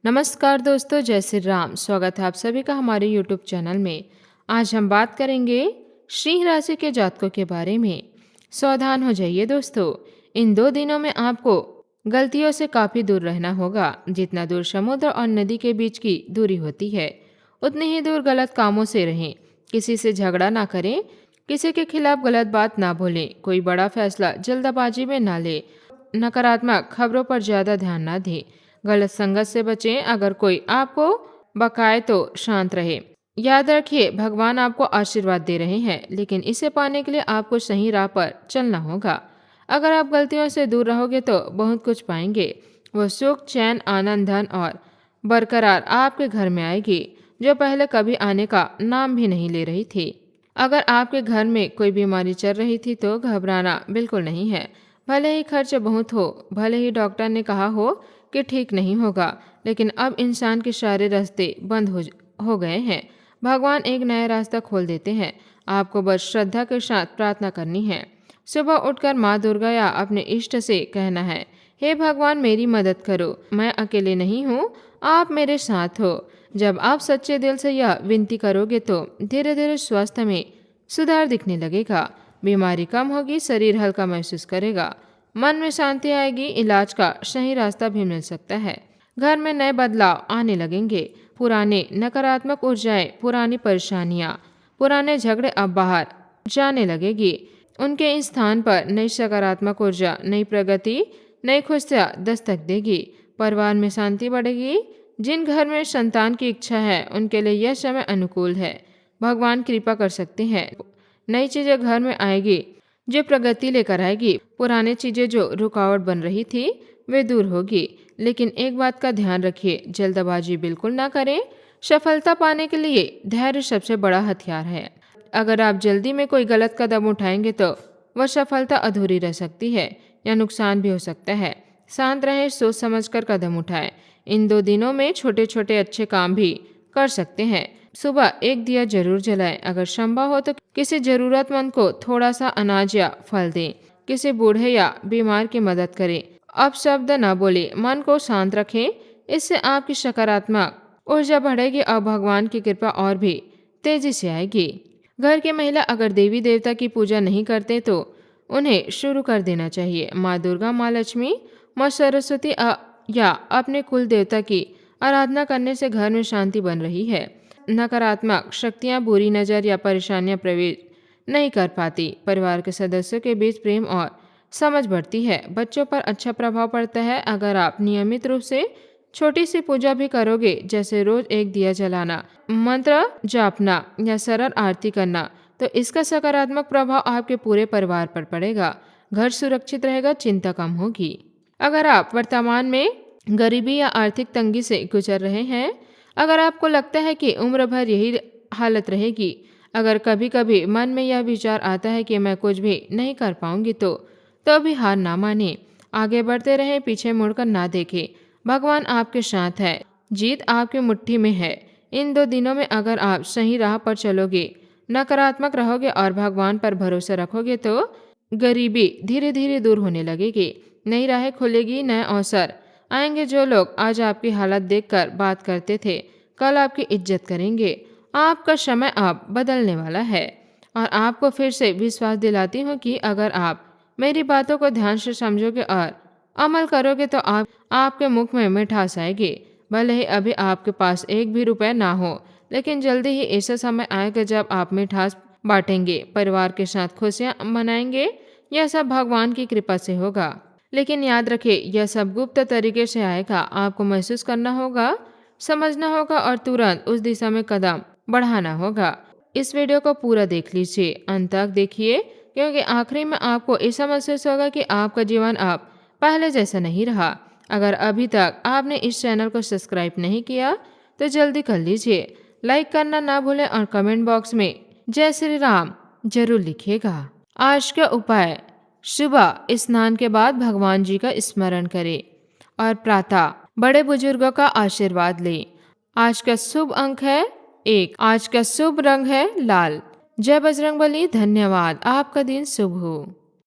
नमस्कार दोस्तों, जय श्री राम। स्वागत है आप सभी का हमारे यूट्यूब चैनल में। आज हम बात करेंगे सिंह राशि के जातकों के बारे में। सावधान हो जाइए दोस्तों, इन 2 दिनों में आपको गलतियों से काफ़ी दूर रहना होगा। जितना दूर समुद्र और नदी के बीच की दूरी होती है, उतनी ही दूर गलत कामों से रहें। किसी से झगड़ा ना करें, किसी के खिलाफ गलत बात ना बोलें, कोई बड़ा फैसला जल्दबाजी में ना लें, नकारात्मक खबरों पर ज़्यादा ध्यान ना दें, गलत संगत से बचें। अगर कोई आपको बकाए तो शांत रहे। याद रखिए, भगवान आपको आशीर्वाद दे रहे हैं, लेकिन इसे पाने के लिए आपको सही राह पर चलना होगा। अगर आप गलतियों से दूर रहोगे तो बहुत कुछ पाएंगे। वो सुख, चैन, आनंद, धन और बरकरार आपके घर में आएगी, जो पहले कभी आने का नाम भी नहीं ले रही थी। अगर आपके घर में कोई बीमारी चल रही थी तो घबराना बिल्कुल नहीं है। भले ही खर्च बहुत हो, भले ही डॉक्टर ने कहा हो कि ठीक नहीं होगा, लेकिन अब इंसान के सारे रास्ते बंद हो गए हैं। भगवान एक नया रास्ता खोल देते हैं। आपको बस श्रद्धा के साथ प्रार्थना करनी है। सुबह उठकर माँ दुर्गा या अपने इष्ट से कहना है, हे भगवान मेरी मदद करो, मैं अकेले नहीं हूँ, आप मेरे साथ हो। जब आप सच्चे दिल से यह विनती करोगे तो धीरे धीरे स्वास्थ्य में सुधार दिखने लगेगा। बीमारी कम होगी, शरीर हल्का महसूस करेगा, मन में शांति आएगी, इलाज का सही रास्ता भी मिल सकता है। घर में नए बदलाव आने लगेंगे। पुराने नकारात्मक ऊर्जाएं, पुरानी परेशानियां, पुराने झगड़े अब बाहर जाने लगेगी। उनके इस स्थान पर नई सकारात्मक ऊर्जा, नई प्रगति, नई खुशियां दस्तक देगी। परिवार में शांति बढ़ेगी। जिन घर में संतान की इच्छा है उनके लिए यह समय अनुकूल है। भगवान कृपा कर सकते हैं। नई चीजें घर में आएगी जो प्रगति लेकर आएगी। पुरानी चीजें जो रुकावट बन रही थी वे दूर होगी। लेकिन एक बात का ध्यान रखिए, जल्दबाजी बिल्कुल ना करें। सफलता पाने के लिए धैर्य सबसे बड़ा हथियार है। अगर आप जल्दी में कोई गलत कदम उठाएंगे तो वह सफलता अधूरी रह सकती है या नुकसान भी हो सकता है। शांत रहें, सोच समझकर कदम उठाएं। इन 2 दिनों में छोटे छोटे अच्छे काम भी कर सकते हैं। सुबह एक दिया जरूर जलाएं। अगर संभव हो तो किसी जरूरतमंद को थोड़ा सा अनाज या फल दें। किसी बूढ़े या बीमार की मदद करें। अब शब्द न बोले, मन को शांत रखें। इससे आपकी सकारात्मक ऊर्जा बढ़ेगी और भगवान की कृपा और भी तेजी से आएगी। घर की महिला अगर देवी देवता की पूजा नहीं करते तो उन्हें शुरू कर देना चाहिए। माँ दुर्गा, माँ लक्ष्मी, माँ सरस्वती या अपने कुल देवता की आराधना करने से घर में शांति बन रही है। नकारात्मक शक्तियाँ, बुरी नज़र या परेशानियाँ प्रवेश नहीं कर पाती। परिवार के सदस्यों के बीच प्रेम और समझ बढ़ती है। बच्चों पर अच्छा प्रभाव पड़ता है। अगर आप नियमित रूप से छोटी सी पूजा भी करोगे, जैसे रोज एक दिया जलाना, मंत्र जापना या सरल आरती करना, तो इसका सकारात्मक प्रभाव आपके पूरे परिवार पर पड़ेगा। घर सुरक्षित रहेगा, चिंता कम होगी। अगर आप वर्तमान में गरीबी या आर्थिक तंगी से गुजर रहे हैं, अगर आपको लगता है कि उम्र भर यही हालत रहेगी, अगर कभी कभी मन में यह विचार आता है कि मैं कुछ भी नहीं कर पाऊंगी, तो भी हार ना माने। आगे बढ़ते रहें, पीछे मुड़कर ना देखें। भगवान आपके साथ है, जीत आपकी मुट्ठी में है। इन 2 दिनों में अगर आप सही राह पर चलोगे, नकारात्मक रहोगे और भगवान पर भरोसा रखोगे तो गरीबी धीरे धीरे दूर होने लगेगी। नई राहें खुलेगी, नए अवसर आएंगे। जो लोग आज आपकी हालत देखकर बात करते थे, कल आपकी इज्जत करेंगे। आपका समय अब बदलने वाला है। और आपको फिर से विश्वास दिलाती हूँ कि अगर आप मेरी बातों को ध्यान से समझोगे और अमल करोगे तो आपके मुख में मिठास आएगी। भले ही अभी आपके पास एक भी रुपए ना हो, लेकिन जल्दी ही ऐसा समय आएगा जब आप मिठास बांटेंगे, परिवार के साथ खुशियाँ मनाएंगे। यह सब भगवान की कृपा से होगा। लेकिन याद रखिए, यह सब गुप्त तरीके से आएगा। आपको महसूस करना होगा, समझना होगा और तुरंत उस दिशा में कदम बढ़ाना होगा। इस वीडियो को पूरा देख लीजिए, अंत तक देखिए, क्योंकि आखिरी में आपको ऐसा महसूस होगा कि आपका जीवन अब पहले जैसा नहीं रहा। अगर अभी तक आपने इस चैनल को सब्सक्राइब नहीं किया तो जल्दी कर लीजिए। लाइक करना ना भूलें और कमेंट बॉक्स में जय श्री राम जरूर लिखिएगा। आज का उपाय, सुबह स्नान के बाद भगवान जी का स्मरण करें और प्रातः बड़े बुजुर्गों का आशीर्वाद लें। आज का शुभ अंक है 1। आज का शुभ रंग है लाल। जय बजरंगबली। धन्यवाद। आपका दिन शुभ हो।